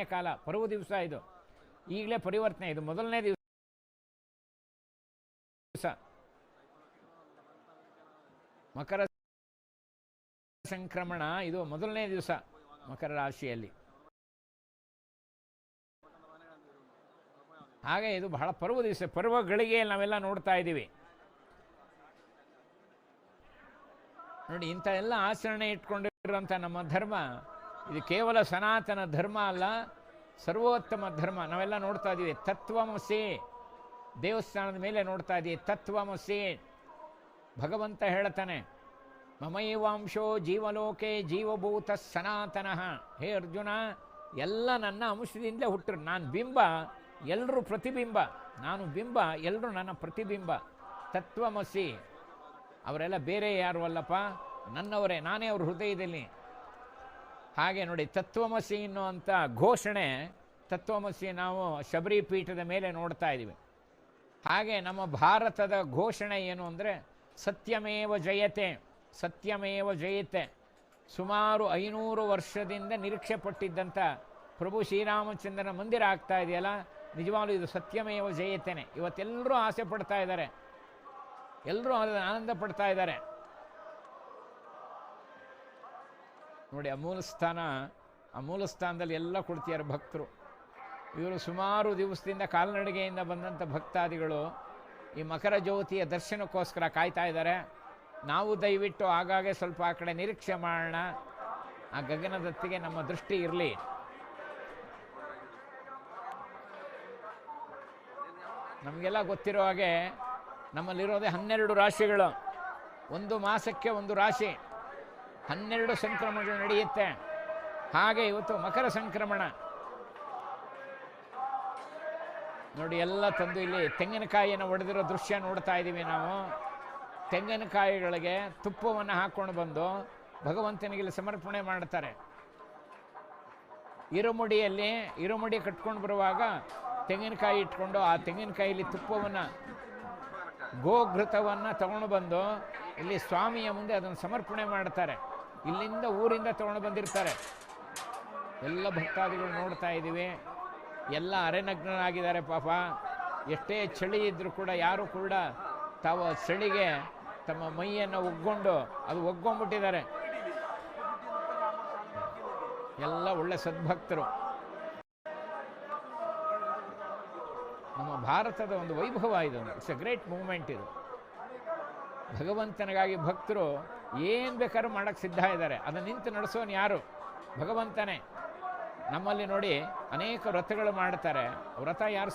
ಕಾಲ, ಪರ್ವ ದಿವಸ ಇದು. ಈಗಲೇ ಪರಿವರ್ತನೆ, ಇದು ಮೊದಲನೇ ದಿವಸ. ಮಕರ ಸಂಕ್ರಮಣ ಇದು ಮೊದಲನೇ ದಿವಸ ಮಕರ ರಾಶಿಯಲ್ಲಿ. ಹಾಗೆ ಇದು ಬಹಳ ಪರ್ವ ದಿವಸ, ಪರ್ವಗಳಿಗೆ ನಾವೆಲ್ಲ ನೋಡ್ತಾ ಇದ್ದೀವಿ ನೋಡಿ. ಇಂಥ ಎಲ್ಲ ಆಚರಣೆ ಇಟ್ಕೊಂಡಿರೋಂಥ ನಮ್ಮ ಧರ್ಮ ಇದು ಕೇವಲ ಸನಾತನ ಧರ್ಮ ಅಲ್ಲ, ಸರ್ವೋತ್ತಮ ಧರ್ಮ. ನಾವೆಲ್ಲ ನೋಡ್ತಾ ಇದ್ದೀವಿ ತತ್ವಮಸಿ, ದೇವಸ್ಥಾನದ ಮೇಲೆ ನೋಡ್ತಾ ಇದ್ದೀವಿ ತತ್ವಮಸಿ. ಭಗವಂತ ಹೇಳ್ತಾನೆ, ಮಮೈವಾಂಶೋ ಜೀವಲೋಕೆ ಜೀವಭೂತ ಸನಾತನಃ. ಹೇ ಅರ್ಜುನ, ಎಲ್ಲ ನನ್ನ ಅಂಶದಿಂದಲೇ ಹುಟ್ಟರು. ನಾನು ಬಿಂಬ, ಎಲ್ಲರೂ ಪ್ರತಿಬಿಂಬ. ನಾನು ಬಿಂಬ, ಎಲ್ಲರೂ ನನ್ನ ಪ್ರತಿಬಿಂಬ. ತತ್ವಮಸಿ. ಅವರೆಲ್ಲ ಬೇರೆ ಯಾರು ಅಲ್ಲಪ್ಪ, ನನ್ನವರೇ, ನಾನೇ ಅವ್ರ ಹೃದಯದಲ್ಲಿ. ಹಾಗೆ ನೋಡಿ, ತತ್ವಮಸಿ ಅನ್ನುವಂಥ ಘೋಷಣೆ, ತತ್ವಮಸಿ ನಾವು ಶಬರಿ ಪೀಠದ ಮೇಲೆ ನೋಡ್ತಾ ಇದ್ದೀವಿ. ಹಾಗೆ ನಮ್ಮ ಭಾರತದ ಘೋಷಣೆ ಏನು ಅಂದರೆ ಸತ್ಯಮೇವ ಜಯತೆ, ಸತ್ಯಮೇವ ಜಯತೆ. ಸುಮಾರು 500 ವರ್ಷದಿಂದ ನಿರೀಕ್ಷೆ ಪಟ್ಟಿದ್ದಂಥ ಪ್ರಭು ಶ್ರೀರಾಮಚಂದ್ರನ ಮಂದಿರ ಆಗ್ತಾ ಇದೆಯಲ್ಲ, ನಿಜವಾಗ್ಲೂ ಇದು ಸತ್ಯಮೇವ ಜಯತೆನೆ. ಇವತ್ತೆಲ್ಲರೂ ಆಸೆ ಪಡ್ತಾ ಇದ್ದಾರೆ, ಎಲ್ಲರೂ ಅದನ್ನು ಆನಂದ ಪಡ್ತಾ ಇದ್ದಾರೆ ನೋಡಿ. ಆ ಮೂಲ ಸ್ಥಾನದಲ್ಲಿ ಎಲ್ಲ ಕೊಡ್ತಿದ್ದಾರೆ ಭಕ್ತರು. ಇವರು ಸುಮಾರು ದಿವಸದಿಂದ ಕಾಲ್ನಡಿಗೆಯಿಂದ ಬಂದಂಥ ಭಕ್ತಾದಿಗಳು ಈ ಮಕರ ಜ್ಯೋತಿಯ ದರ್ಶನಕ್ಕೋಸ್ಕರ ಕಾಯ್ತಾ ಇದ್ದಾರೆ. ನಾವು ದಯವಿಟ್ಟು ಆಗಾಗ್ಗೆ ಸ್ವಲ್ಪ ಆ ಕಡೆ ನಿರೀಕ್ಷೆ ಮಾಡೋಣ, ಆ ಗಗನದತ್ತಿಗೆ ನಮ್ಮ ದೃಷ್ಟಿ ಇರಲಿ. ನಮಗೆಲ್ಲ ಗೊತ್ತಿರೋ ಹಾಗೆ ನಮ್ಮಲ್ಲಿರೋದೇ 12 ರಾಶಿಗಳು. ಒಂದು ಮಾಸಕ್ಕೆ ಒಂದು ರಾಶಿ, 12 ಸಂಕ್ರಮಣಗಳು ನಡೆಯುತ್ತೆ. ಹಾಗೆ ಇವತ್ತು ಮಕರ ಸಂಕ್ರಮಣ ನೋಡಿ. ಎಲ್ಲ ತಂದು ಇಲ್ಲಿ ತೆಂಗಿನಕಾಯಿಯನ್ನು ಒಡೆದಿರೋ ದೃಶ್ಯ ನೋಡ್ತಾ ಇದ್ದೀವಿ ನಾವು. ತೆಂಗಿನಕಾಯಿಗಳಿಗೆ ತುಪ್ಪವನ್ನು ಹಾಕ್ಕೊಂಡು ಬಂದು ಭಗವಂತನಿಗೆ ಸಮರ್ಪಣೆ ಮಾಡ್ತಾರೆ. ಇರುಮುಡಿ ಕಟ್ಕೊಂಡು ಬರುವಾಗ ತೆಂಗಿನಕಾಯಿ ಇಟ್ಕೊಂಡು ಆ ತೆಂಗಿನಕಾಯಿಲಿ ತುಪ್ಪವನ್ನು, ಗೋಘೃತವನ್ನು ತಗೊಂಡು ಬಂದು ಇಲ್ಲಿ ಸ್ವಾಮಿಯ ಮುಂದೆ ಅದನ್ನು ಸಮರ್ಪಣೆ ಮಾಡ್ತಾರೆ. ಇಲ್ಲಿಂದ ಊರಿಂದ ತಗೊಂಡು ಬಂದಿರ್ತಾರೆ. ಎಲ್ಲ ಭಕ್ತಾದಿಗಳು ನೋಡ್ತಾ ಇದ್ದೀವಿ. ಎಲ್ಲ ಅರೆನಗ್ನರಾಗಿದ್ದಾರೆ ಪಾಪ. ಎಷ್ಟೇ ಚಳಿ ಇದ್ದರೂ ಕೂಡ ಯಾರು ಕೂಡ ತಾವು ಚಳಿಗೆ ತಮ್ಮ ಮೈಯನ್ನು ಒಗ್ಗೊಂಡ್ಬಿಟ್ಟಿದ್ದಾರೆ. ಎಲ್ಲ ಒಳ್ಳೆ ಸದ್ಭಕ್ತರು. ನಮ್ಮ ಭಾರತದ ಒಂದು ವೈಭವ ಇದು. ಇಟ್ಸ್ ಎ ಗ್ರೇಟ್ ಮೂವ್ಮೆಂಟ್ ಇದು. ಭಗವಂತನಿಗಾಗಿ ಭಕ್ತರು ಏನು ಬೇಕಾದ್ರೂ ಮಾಡೋಕ್ಕೆ ಸಿದ್ಧ ಇದ್ದಾರೆ. ಅದನ್ನು ನಿಂತು ನಡೆಸೋನು ಯಾರು? ಭಗವಂತನೇ. ನಮ್ಮಲ್ಲಿ ನೋಡಿ ಅನೇಕ ವ್ರತಗಳು ಮಾಡ್ತಾರೆ. ವ್ರತ ಯಾರು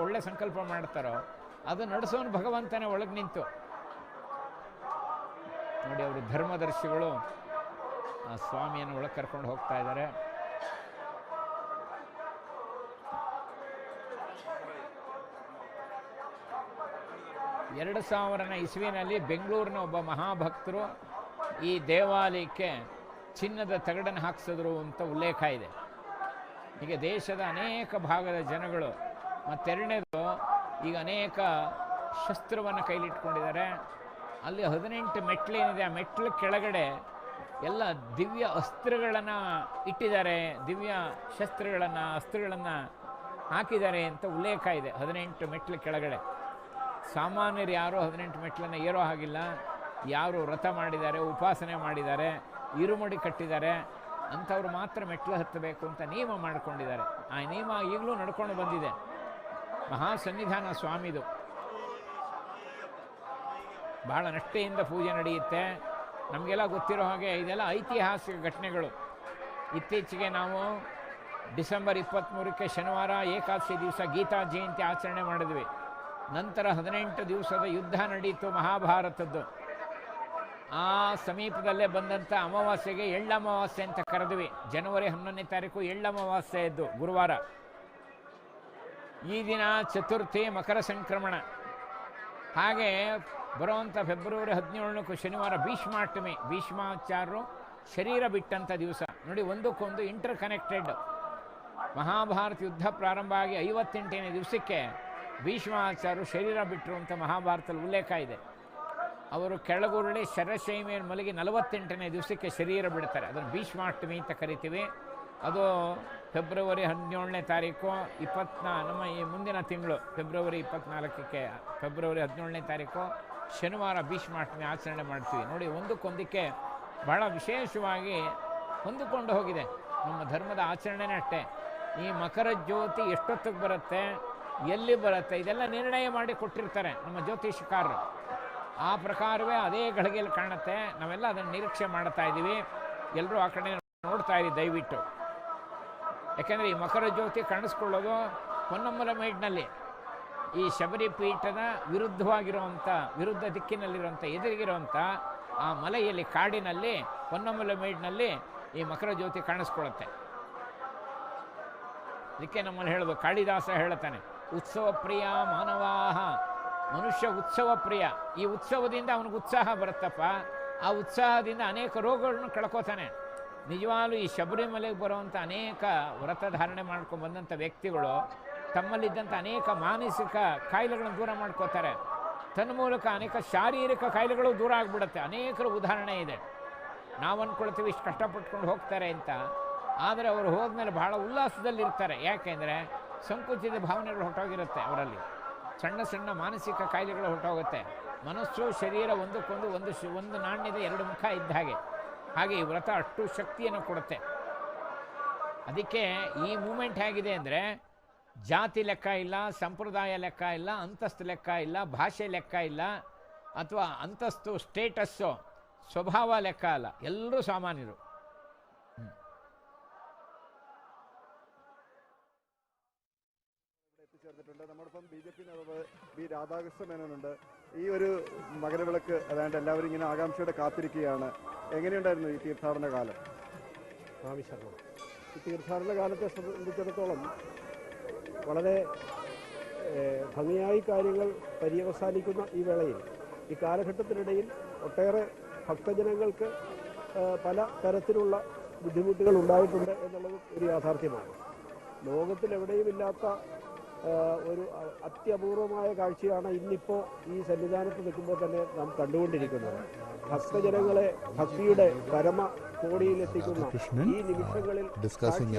ಒಳ್ಳೆ ಸಂಕಲ್ಪ ಮಾಡ್ತಾರೋ ಅದು ನಡೆಸೋನು ಭಗವಂತನೇ ಒಳಗೆ ನಿಂತು. ನೋಡಿ, ಅವರು ಧರ್ಮದರ್ಶಿಗಳು ಆ ಸ್ವಾಮಿಯನ್ನು ಒಳಗೆ ಕರ್ಕೊಂಡು ಹೋಗ್ತಾ ಇದ್ದಾರೆ. ಎರಡು 2000ನೇ ಇಸ್ವಿನಲ್ಲಿ ಬೆಂಗಳೂರಿನ ಒಬ್ಬ ಮಹಾಭಕ್ತರು ಈ ದೇವಾಲಯಕ್ಕೆ ಚಿನ್ನದ ತಗಡನ್ನು ಹಾಕ್ಸಿದ್ರು ಅಂತ ಉಲ್ಲೇಖ ಇದೆ. ಈಗ ದೇಶದ ಅನೇಕ ಭಾಗದ ಜನಗಳು, ಮತ್ತೆರಡನೇದು ಈಗ ಅನೇಕ ಶಸ್ತ್ರವನ್ನು ಕೈಲಿಟ್ಕೊಂಡಿದ್ದಾರೆ. ಅಲ್ಲಿ 18 ಮೆಟ್ಲೇನಿದೆ, ಆ ಮೆಟ್ಲು ಕೆಳಗಡೆ ಎಲ್ಲ ದಿವ್ಯ ಅಸ್ತ್ರಗಳನ್ನು ಇಟ್ಟಿದ್ದಾರೆ, ದಿವ್ಯ ಅಸ್ತ್ರಗಳನ್ನು ಹಾಕಿದ್ದಾರೆ ಅಂತ ಉಲ್ಲೇಖ ಇದೆ. 18 ಮೆಟ್ಲು ಕೆಳಗಡೆ. ಸಾಮಾನ್ಯರು ಯಾರೂ 18 ಮೆಟ್ಲನ್ನು ಏರೋ ಹಾಗಿಲ್ಲ. ಯಾರು ವ್ರತ ಮಾಡಿದ್ದಾರೆ, ಉಪಾಸನೆ ಮಾಡಿದ್ದಾರೆ, ಇರುಮುಡಿ ಕಟ್ಟಿದ್ದಾರೆ ಅಂಥವ್ರು ಮಾತ್ರ ಮೆಟ್ಲು ಹತ್ತಬೇಕು ಅಂತ ನಿಯಮ ಮಾಡಿಕೊಂಡಿದ್ದಾರೆ. ಆ ನಿಯಮ ಈಗಲೂ ನಡ್ಕೊಂಡು ಬಂದಿದೆ. ಮಹಾಸನ್ನಿಧಾನ ಸ್ವಾಮಿದು. ಬಹಳ ನಿಷ್ಠೆಯಿಂದ ಪೂಜೆ ನಡೆಯುತ್ತೆ. ನಮಗೆಲ್ಲ ಗೊತ್ತಿರೋ ಹಾಗೆ ಇದೆಲ್ಲ ಐತಿಹಾಸಿಕ ಘಟನೆಗಳು. ಇತ್ತೀಚೆಗೆ ನಾವು ಡಿಸೆಂಬರ್ 23ಕ್ಕೆ ಶನಿವಾರ ಏಕಾದಶಿ ದಿವಸ ಗೀತಾ ಜಯಂತಿ ಆಚರಣೆ ಮಾಡಿದ್ವಿ. ನಂತರ 18 ದಿವಸದ ಯುದ್ಧ ನಡೆಯಿತು ಮಹಾಭಾರತದ್ದು. ಆ ಸಮೀಪದಲ್ಲೇ ಬಂದಂಥ ಅಮಾವಾಸ್ಯೆಗೆ ಎಳ್ಳಮಾವಾಸ್ಯೆ ಅಂತ ಕರೆದ್ವಿ. ಜನವರಿ 11ನೇ ತಾರೀಕು ಎಳ್ಳಮಾವಾಸ್ಯೆ ಇದ್ದು ಗುರುವಾರ. ಈ ದಿನ ಚತುರ್ಥಿ ಮಕರ ಸಂಕ್ರಮಣ. ಹಾಗೆ ಬರುವಂಥ ಫೆಬ್ರವರಿ 17ಕ್ಕೂ ಶನಿವಾರ ಭೀಷ್ಮಾಷ್ಟಮಿ. ಭೀಷ್ಮಾಚಾರ್ಯರು ಶರೀರ ಬಿಟ್ಟಂಥ ದಿವಸ ನೋಡಿ. ಒಂದಕ್ಕೊಂದು ಇಂಟರ್ ಕನೆಕ್ಟೆಡ್. ಮಹಾಭಾರತ ಯುದ್ಧ ಪ್ರಾರಂಭ ಆಗಿ 58ನೇ ದಿವಸಕ್ಕೆ ಭೀಷ್ಮಾಚಾರ್ಯರು ಶರೀರ ಬಿಟ್ಟರು ಅಂತ ಮಹಾಭಾರತದಲ್ಲಿ ಉಲ್ಲೇಖ ಇದೆ. ಅವರು ಕೆಳಗುರುಳಿ ಶರಶೈಮೆಯನ್ನು ಮಲಗಿ 48ನೇ ದಿವಸಕ್ಕೆ ಶರೀರ ಬಿಡ್ತಾರೆ. ಅದನ್ನು ಭೀಷ್ಮಾಷ್ಟಮಿ ಅಂತ ಕರಿತೀವಿ. ಅದು ಫೆಬ್ರವರಿ 17ನೇ ತಾರೀಕು ನಮ್ಮ ಈ ಮುಂದಿನ ತಿಂಗಳು ಫೆಬ್ರವರಿ 24ಕ್ಕೆ ಫೆಬ್ರವರಿ 17ನೇ ತಾರೀಕು ಶನಿವಾರ ಭೀಷ್ಮಾಷ್ಟಮಿ ಆಚರಣೆ ಮಾಡ್ತೀವಿ. ನೋಡಿ, ಒಂದಕ್ಕೊಂದಕ್ಕೆ ಬಹಳ ವಿಶೇಷವಾಗಿ ಹೊಂದಿಕೊಂಡು ಹೋಗಿದೆ ನಮ್ಮ ಧರ್ಮದ ಆಚರಣೆನೇ ಅಷ್ಟೇ. ಈ ಮಕರ ಜ್ಯೋತಿ ಎಷ್ಟೊತ್ತಿಗೆ ಬರುತ್ತೆ, ಎಲ್ಲಿ ಬರುತ್ತೆ, ಇದೆಲ್ಲ ನಿರ್ಣಯ ಮಾಡಿ ಕೊಟ್ಟಿರ್ತಾರೆ ನಮ್ಮ ಜ್ಯೋತಿಷಕಾರರು. ಆ ಪ್ರಕಾರವೇ ಅದೇ ಗಳಿಗೆಯಲ್ಲಿ ಕಾಣುತ್ತೆ. ನಾವೆಲ್ಲ ಅದನ್ನು ನಿರೀಕ್ಷೆ ಮಾಡ್ತಾ ಇದ್ದೀವಿ. ಎಲ್ಲರೂ ಆ ಕಡೆ ನೋಡ್ತಾ ಇರಿ ದಯವಿಟ್ಟು. ಯಾಕೆಂದರೆ ಈ ಮಕರ ಜ್ಯೋತಿ ಕಾಣಿಸ್ಕೊಳ್ಳೋದು ಹೊನ್ನಮ್ಮಲ ಮೇಡ್ನಲ್ಲಿ, ಈ ಶಬರಿ ಪೀಠದ ವಿರುದ್ಧ ದಿಕ್ಕಿನಲ್ಲಿರುವಂಥ ಎದುರಿಗಿರುವಂಥ ಆ ಮಲೆಯಲ್ಲಿ ಕಾಡಿನಲ್ಲಿ ಹೊನ್ನಮ್ಮಲ ಮೇಡ್ನಲ್ಲಿ ಈ ಮಕರ ಜ್ಯೋತಿ ಕಾಣಿಸ್ಕೊಳ್ಳುತ್ತೆ. ಅದಕ್ಕೆ ನಮ್ಮಲ್ಲಿ ಹೇಳೋದು, ಕಾಳಿದಾಸ ಹೇಳ್ತಾನೆ, ಉತ್ಸವ ಪ್ರಿಯ ಮಾನವಾಹ, ಮನುಷ್ಯ ಉತ್ಸವ ಪ್ರಿಯ. ಈ ಉತ್ಸವದಿಂದ ಅವನಿಗೆ ಉತ್ಸಾಹ ಬರುತ್ತಪ್ಪ. ಆ ಉತ್ಸಾಹದಿಂದ ಅನೇಕ ರೋಗಗಳನ್ನು ಕಳ್ಕೋತಾನೆ. ನಿಜವಾಗ್ಲೂ ಈ ಶಬರಿಮಲೆಗೆ ಬರುವಂಥ ಅನೇಕ ವ್ರತ ಧಾರಣೆ ಮಾಡ್ಕೊಂಡು ಬಂದಂಥ ವ್ಯಕ್ತಿಗಳು ತಮ್ಮಲ್ಲಿದ್ದಂಥ ಅನೇಕ ಮಾನಸಿಕ ಕಾಯಿಲೆಗಳನ್ನು ದೂರ ಮಾಡ್ಕೋತಾರೆ. ತನ್ಮೂಲಕ ಅನೇಕ ಶಾರೀರಿಕ ಕಾಯಿಲೆಗಳು ದೂರ ಆಗಿಬಿಡುತ್ತೆ. ಅನೇಕರ ಉದಾಹರಣೆ ಇದೆ. ನಾವು ಅಂದ್ಕೊಳ್ತೀವಿ ಇಷ್ಟು ಕಷ್ಟಪಟ್ಕೊಂಡು ಹೋಗ್ತಾರೆ ಅಂತ, ಆದರೆ ಅವರು ಹೋದ್ಮೇಲೆ ಬಹಳ ಉಲ್ಲಾಸದಲ್ಲಿರ್ತಾರೆ. ಯಾಕೆಂದರೆ ಸಂಕುಚಿತ ಭಾವನೆಗಳು ಹೊರಟೋಗಿರುತ್ತೆ ಅವರಲ್ಲಿ. ಸಣ್ಣ ಸಣ್ಣ ಮಾನಸಿಕ ಕಾಯಿಲೆಗಳು ಹೊರಟೋಗುತ್ತೆ. ಮನಸ್ಸು ಶರೀರ ಒಂದಕ್ಕೊಂದು ಒಂದು ನಾಣ್ಯದ ಎರಡು ಮುಖ ಇದ್ದ ಹಾಗೆ ಈ ವ್ರತ ಅಷ್ಟು ಶಕ್ತಿಯನ್ನು ಕೊಡುತ್ತೆ. ಅದಕ್ಕೆ ಈ ಮೂಮೆಂಟ್ ಹೇಗಿದೆ ಅಂದರೆ, ಜಾತಿ ಲೆಕ್ಕ ಇಲ್ಲ, ಸಂಪ್ರದಾಯ ಲೆಕ್ಕ ಇಲ್ಲ, ಅಂತಸ್ತು ಲೆಕ್ಕ ಇಲ್ಲ, ಭಾಷೆ ಲೆಕ್ಕ ಇಲ್ಲ, ಅಥವಾ ಅಂತಸ್ತು ಸ್ಟೇಟಸ್ಸು ಸ್ವಭಾವ ಲೆಕ್ಕ ಅಲ್ಲ, ಎಲ್ಲರೂ ಸಾಮಾನ್ಯರು. എത്തിച്ചേർന്നിട്ടുണ്ട്. നമ്മോടൊപ്പം BJP നേതാവ് ബി രാധാകൃഷ്ണ മേനോനുണ്ട്. ഈ ഒരു മകരവിളക്ക് അതായത് എല്ലാവരും ഇങ്ങനെ ആകാംക്ഷയോടെ കാത്തിരിക്കുകയാണ്. എങ്ങനെയുണ്ടായിരുന്നു ഈ തീർത്ഥാടന കാലം? സ്വാമി ശർമ്മ, ഈ തീർത്ഥാടന കാലത്തെ സംബന്ധിച്ചിടത്തോളം വളരെ ഭംഗിയായി കാര്യങ്ങൾ പര്യവസാനിക്കുന്ന ഈ വേളയിൽ, ഈ കാലഘട്ടത്തിനിടയിൽ ഒട്ടേറെ ഭക്തജനങ്ങൾക്ക് പല തരത്തിലുള്ള ബുദ്ധിമുട്ടുകൾ ഉണ്ടായിട്ടുണ്ട് എന്നുള്ളത് ഒരു യാഥാർത്ഥ്യമാണ്. ലോകത്തിലെവിടെയുമില്ലാത്ത ഒരു അത്യപൂർവമായ കാഴ്ചയാണ് ഇന്നിപ്പോൾ ഈ സന്നിധാനത്ത് നിൽക്കുമ്പോൾ തന്നെ നാം കണ്ടുകൊണ്ടിരിക്കുന്നത്. ഭക്തജനങ്ങളെ ഭക്തിയുടെ പരമ കോടിയിലെത്തിക്കുന്ന ഈ നിമിഷങ്ങളിൽ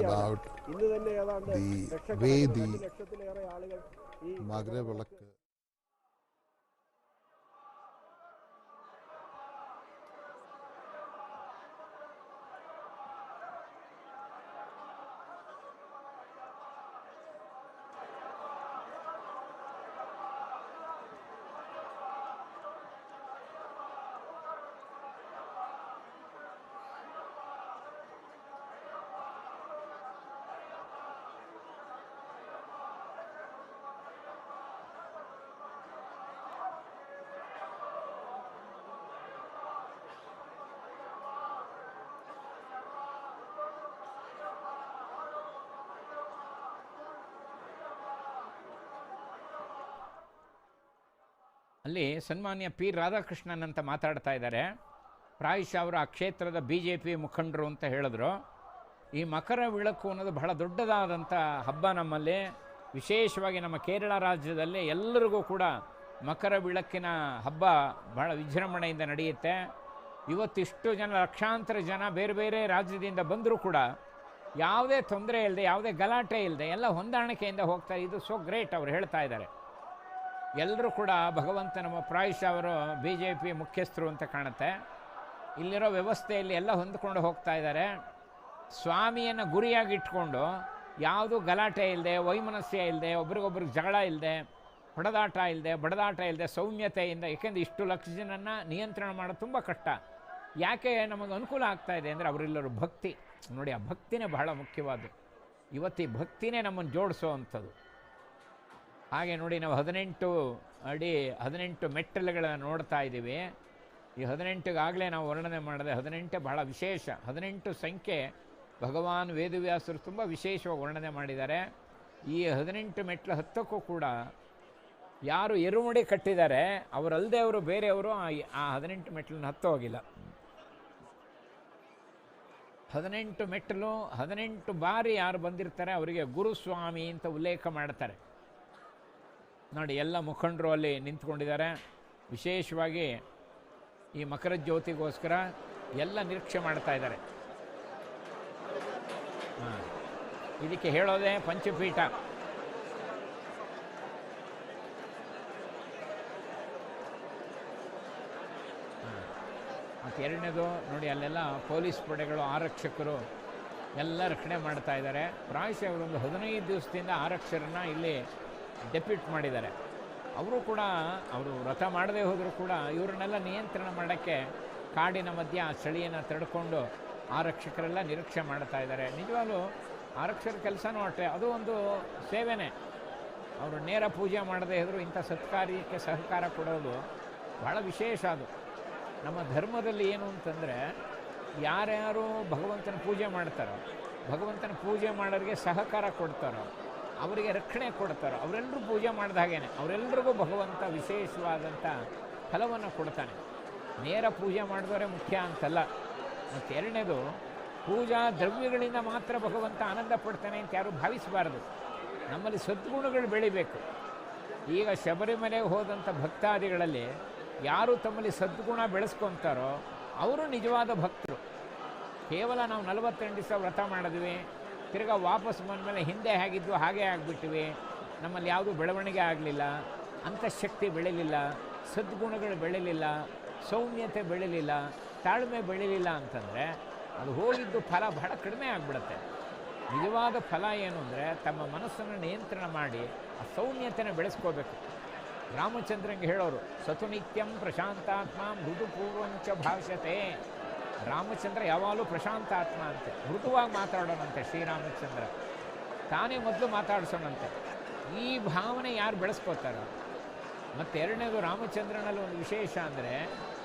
ഇന്ന് തന്നെ ഏതാണ്ട് ലക്ഷത്തിലേറെ ആളുകൾ ഈ മകരവിളക്ക് ಅಲ್ಲಿ ಸನ್ಮಾನ್ಯ ಪಿ ರಾಧಾಕೃಷ್ಣನ್ ಅಂತ ಮಾತಾಡ್ತಾ ಇದ್ದಾರೆ. ಪ್ರಾಯಶಃ ಅವರು ಆ ಕ್ಷೇತ್ರದ BJP ಮುಖಂಡರು ಅಂತ ಹೇಳಿದ್ರು. ಈ ಮಕರ ವಿಳಕ್ಕು ಅನ್ನೋದು ಬಹಳ ದೊಡ್ಡದಾದಂಥ ಹಬ್ಬ ನಮ್ಮಲ್ಲಿ. ವಿಶೇಷವಾಗಿ ನಮ್ಮ ಕೇರಳ ರಾಜ್ಯದಲ್ಲಿ ಎಲ್ಲರಿಗೂ ಕೂಡ ಮಕರ ವಿಳಕ್ಕಿನ ಹಬ್ಬ ಬಹಳ ವಿಜೃಂಭಣೆಯಿಂದ ನಡೆಯುತ್ತೆ. ಇವತ್ತಿಷ್ಟು ಜನ, ಲಕ್ಷಾಂತರ ಜನ ಬೇರೆ ಬೇರೆ ರಾಜ್ಯದಿಂದ ಬಂದರೂ ಕೂಡ ಯಾವುದೇ ತೊಂದರೆ ಇಲ್ಲದೆ, ಯಾವುದೇ ಗಲಾಟೆ ಇಲ್ಲದೆ ಎಲ್ಲ ಹೊಂದಾಣಿಕೆಯಿಂದ ಹೋಗ್ತಾರೆ. ಇದು ಸೋ ಗ್ರೇಟ್. ಅವರು ಹೇಳ್ತಾ ಇದ್ದಾರೆ. ಎಲ್ಲರೂ ಕೂಡ ಭಗವಂತ ನಮ್ಮ ಪ್ರಾಯಶಃ ಅವರು BJP ಮುಖ್ಯಸ್ಥರು ಅಂತ ಕಾಣುತ್ತೆ. ಇಲ್ಲಿರೋ ವ್ಯವಸ್ಥೆಯಲ್ಲಿ ಎಲ್ಲ ಹೊಂದ್ಕೊಂಡು ಹೋಗ್ತಾ ಇದ್ದಾರೆ. ಸ್ವಾಮಿಯನ್ನು ಗುರಿಯಾಗಿ ಇಟ್ಕೊಂಡು ಯಾವುದೂ ಗಲಾಟೆ ಇಲ್ಲದೆ, ವೈಮನಸ್ಯ ಇಲ್ಲದೆ, ಒಬ್ರಿಗೊಬ್ರಿಗೆ ಜಗಳ ಇಲ್ಲದೆ, ಹೊಡೆದಾಟ ಇಲ್ಲದೆ, ಬಡದಾಟ ಇಲ್ಲದೆ, ಸೌಮ್ಯತೆಯಿಂದ. ಏಕೆಂದರೆ ಇಷ್ಟು ಲಕ್ಷ ಜನನ್ನು ನಿಯಂತ್ರಣ ಮಾಡೋದು ತುಂಬ ಕಷ್ಟ. ಯಾಕೆ ನಮಗೆ ಅನುಕೂಲ ಆಗ್ತಾ ಇದೆ ಅಂದರೆ ಅವರೆಲ್ಲರೂ ಭಕ್ತಿ. ನೋಡಿ, ಆ ಭಕ್ತಿನೇ ಬಹಳ ಮುಖ್ಯವಾದ್ದು. ಇವತ್ತು ಈ ಭಕ್ತಿನೇ ನಮ್ಮನ್ನು ಜೋಡಿಸೋ ಅಂಥದ್ದು. ಹಾಗೆ ನೋಡಿ, ನಾವು 18 ಮೆಟ್ಟಲುಗಳನ್ನು ನೋಡ್ತಾ ಇದ್ದೀವಿ. ಈ 18ಗಾಗಲೇ ನಾವು ವರ್ಣನೆ ಮಾಡಿದೆ. 18 ಬಹಳ ವಿಶೇಷ. 18 ಸಂಖ್ಯೆ ಭಗವಾನ್ ವೇದವ್ಯಾಸರು ತುಂಬ ವಿಶೇಷವಾಗಿ ವರ್ಣನೆ ಮಾಡಿದ್ದಾರೆ. ಈ 18 ಮೆಟ್ಟಲು ಹತ್ತಕ್ಕೂ ಕೂಡ ಯಾರು ಎರುಮುಡಿ ಕಟ್ಟಿದ್ದಾರೆ ಅವರಲ್ಲದೆ ಅವರು ಬೇರೆಯವರು ಆ 18 ಮೆಟ್ಟಲನ್ನು ಹತ್ತು ಹೋಗಿಲ್ಲ. 18 ಮೆಟ್ಟಲು 18 ಬಾರಿ ಯಾರು ಬಂದಿರ್ತಾರೆ ಅವರಿಗೆ ಗುರುಸ್ವಾಮಿ ಅಂತ ಉಲ್ಲೇಖ ಮಾಡ್ತಾರೆ. ನೋಡಿ, ಎಲ್ಲ ಮುಖಂಡರು ಅಲ್ಲಿ ನಿಂತ್ಕೊಂಡಿದ್ದಾರೆ. ವಿಶೇಷವಾಗಿ ಈ ಮಕರ ಜ್ಯೋತಿಗೋಸ್ಕರ ಎಲ್ಲ ನಿರೀಕ್ಷೆ ಮಾಡ್ತಾ ಇದ್ದಾರೆ. ಇದಕ್ಕೆ ಹೇಳೋದೇ ಪಂಚಪೀಠ. ಮತ್ತು ಎರಡನೇದು ನೋಡಿ, ಅಲ್ಲೆಲ್ಲ ಪೊಲೀಸ್ ಪಡೆಗಳು, ಆರಕ್ಷಕರು ಎಲ್ಲ ರಕ್ಷಣೆ ಮಾಡ್ತಾ ಇದ್ದಾರೆ. ಪ್ರಾಯಶಃ ಅವರೊಂದು 15 ದಿವಸದಿಂದ ಆರಕ್ಷಕರನ್ನ ಇಲ್ಲಿ ಡೆಪ್ಯೂಟ್ ಮಾಡಿದ್ದಾರೆ. ಅವರು ಕೂಡ ಅವರು ವ್ರತ ಮಾಡದೇ ಹೋದರೂ ಕೂಡ ಇವರನ್ನೆಲ್ಲ ನಿಯಂತ್ರಣ ಮಾಡೋಕ್ಕೆ ಕಾಡಿನ ಮಧ್ಯೆ ಆ ಚಳಿಯನ್ನು ತಡ್ಕೊಂಡು ಆರಕ್ಷಕರೆಲ್ಲ ನಿರೀಕ್ಷೆ ಮಾಡ್ತಾ ಇದ್ದಾರೆ. ನಿಜವಾಗ್ಲೂ ಆರಕ್ಷಕರ ಕೆಲಸನೂ ಅಷ್ಟೇ, ಅದು ಒಂದು ಸೇವೆನೇ. ಅವರು ನೇರ ಪೂಜೆ ಮಾಡದೇ ಹೋದರೂ ಇಂಥ ಸತ್ಕಾರ್ಯಕ್ಕೆ ಸಹಕಾರ ಕೊಡೋದು ಭಾಳ ವಿಶೇಷ. ಅದು ನಮ್ಮ ಧರ್ಮದಲ್ಲಿ ಏನು ಅಂತಂದರೆ, ಯಾರ್ಯಾರು ಭಗವಂತನ ಪೂಜೆ ಮಾಡ್ತಾರೋ, ಭಗವಂತನ ಪೂಜೆ ಮಾಡೋರಿಗೆ ಸಹಕಾರ ಕೊಡ್ತಾರೋ, ಅವರಿಗೆ ರಕ್ಷಣೆ ಕೊಡ್ತಾರೋ, ಅವರೆಲ್ಲರೂ ಪೂಜೆ ಮಾಡಿದ ಹಾಗೇನೆ ಅವರೆಲ್ಲರಿಗೂ ಭಗವಂತ ವಿಶೇಷವಾದಂಥ ಫಲವನ್ನು ಕೊಡ್ತಾನೆ. ನೇರ ಪೂಜೆ ಮಾಡಿದವರೇ ಮುಖ್ಯ ಅಂತಲ್ಲ. ಮತ್ತು ಎರಡನೇದು, ಪೂಜಾ ದ್ರವ್ಯಗಳಿಂದ ಮಾತ್ರ ಭಗವಂತ ಆನಂದ ಪಡ್ತಾನೆ ಅಂತ ಯಾರು ಭಾವಿಸಬಾರ್ದು. ನಮ್ಮಲ್ಲಿ ಸದ್ಗುಣಗಳು ಬೆಳಿಬೇಕು. ಈಗ ಶಬರಿಮಲೆಗೆ ಹೋದಂಥ ಭಕ್ತಾದಿಗಳಲ್ಲಿ ಯಾರು ತಮ್ಮಲ್ಲಿ ಸದ್ಗುಣ ಬೆಳೆಸ್ಕೊತಾರೋ ಅವರು ನಿಜವಾದ ಭಕ್ತರು. ಕೇವಲ ನಾವು 48 ದಿವಸ ವ್ರತ ಮಾಡಿದ್ವಿ, ತಿರ್ಗಾ ವಾಪಸ್ ಬಂದಮೇಲೆ ಹಿಂದೆ ಹೇಗಿದ್ವು ಹಾಗೇ ಆಗಿಬಿಟ್ಟಿವಿ, ನಮ್ಮಲ್ಲಿ ಯಾವುದೂ ಬೆಳವಣಿಗೆ ಆಗಲಿಲ್ಲ, ಅಂತಃಶಕ್ತಿ ಬೆಳೀಲಿಲ್ಲ, ಸದ್ಗುಣಗಳು ಬೆಳೀಲಿಲ್ಲ, ಸೌಮ್ಯತೆ ಬೆಳೀಲಿಲ್ಲ, ತಾಳ್ಮೆ ಬೆಳೀಲಿಲ್ಲ ಅಂತಂದರೆ ಅದು ಹೋಗಿದ್ದು ಫಲ ಬಹಳ ಕಡಿಮೆ ಆಗಿಬಿಡುತ್ತೆ. ನಿಜವಾದ ಫಲ ಏನು ಅಂದರೆ, ತಮ್ಮ ಮನಸ್ಸನ್ನು ನಿಯಂತ್ರಣ ಮಾಡಿ ಆ ಸೌಮ್ಯತೆನ ಬೆಳೆಸ್ಕೋಬೇಕು. ರಾಮಚಂದ್ರಂಗೆ ಹೇಳೋರು, ಸತುನಿತ್ಯಂ ಪ್ರಶಾಂತಾತ್ಮ ಮೃದುಪೂರ್ವಂಚ ಭಾಷತೆ. ರಾಮಚಂದ್ರ ಯಾವಾಗಲೂ ಪ್ರಶಾಂತಾತ್ಮ ಅಂತೆ, ಮೃದುವಾಗಿ ಮಾತಾಡೋಣಂತೆ ಶ್ರೀರಾಮಚಂದ್ರ, ತಾನೇ ಮೊದಲು ಮಾತಾಡಿಸೋಣಂತೆ. ಈ ಭಾವನೆ ಯಾರು ಬೆಳೆಸ್ಕೋತಾರೋ. ಮತ್ತು ಎರಡನೇದು, ರಾಮಚಂದ್ರನಲ್ಲಿ ಒಂದು ವಿಶೇಷ ಅಂದರೆ